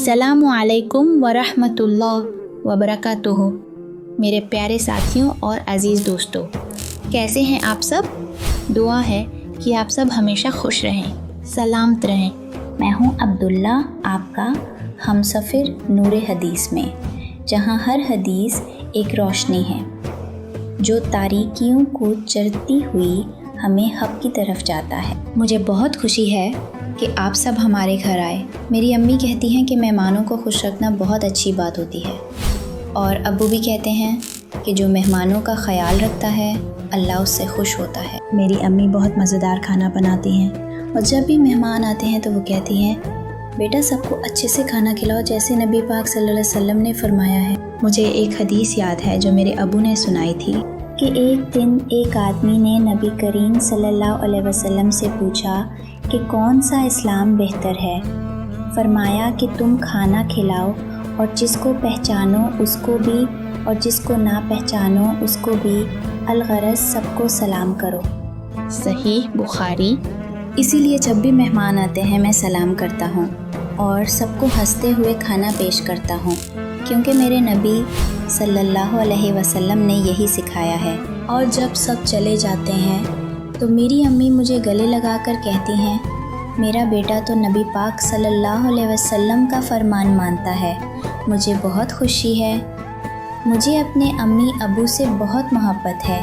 अस्सलाम वालेकुम वरहमतुल्लाह वबरकातुहू। मेरे प्यारे साथियों और अज़ीज़ दोस्तों, कैसे हैं आप सब? दुआ है कि आप सब हमेशा खुश रहें, सलामत रहें। मैं हूं अब्दुल्ला, आपका हमसफ़र नूर हदीस में, जहां हर हदीस एक रोशनी है जो तारीकियों को चरती हुई हमें हक़ की तरफ जाता है। मुझे बहुत खुशी है कि आप सब हमारे घर आए। मेरी अम्मी कहती हैं कि मेहमानों को खुश रखना बहुत अच्छी बात होती है, और अब्बू भी कहते हैं कि जो मेहमानों का ख्याल रखता है अल्लाह उससे खुश होता है। मेरी अम्मी बहुत मज़ेदार खाना बनाती हैं, और जब भी मेहमान आते हैं तो वो कहती हैं, बेटा सबको अच्छे से खाना खिलाओ जैसे नबी पाक सल्लल्लाहु अलैहि वसल्लम ने फरमाया है। मुझे एक हदीस याद है जो मेरे अबू ने सुनाई थी कि एक दिन एक आदमी ने नबी करीम सल्लल्लाहु अलैहि वसल्लम से पूछा कि कौन सा इस्लाम बेहतर है। फरमाया कि तुम खाना खिलाओ और जिसको पहचानो उसको भी और जिसको ना पहचानो उसको भी, अलगरज सबको सलाम करो। सहीह बुखारी। इसीलिए जब भी मेहमान आते हैं मैं सलाम करता हूँ और सबको हंसते हुए खाना पेश करता हूँ, क्योंकि मेरे नबी सल्लल्लाहु अलैहि वसल्लम ने यही सिखाया है। और जब सब चले जाते हैं तो मेरी अम्मी मुझे गले लगाकर कहती हैं, मेरा बेटा तो नबी पाक सल्लल्लाहु अलैहि वसल्लम का फरमान मानता है। मुझे बहुत खुशी है। मुझे अपने अम्मी अबू से बहुत मोहब्बत है।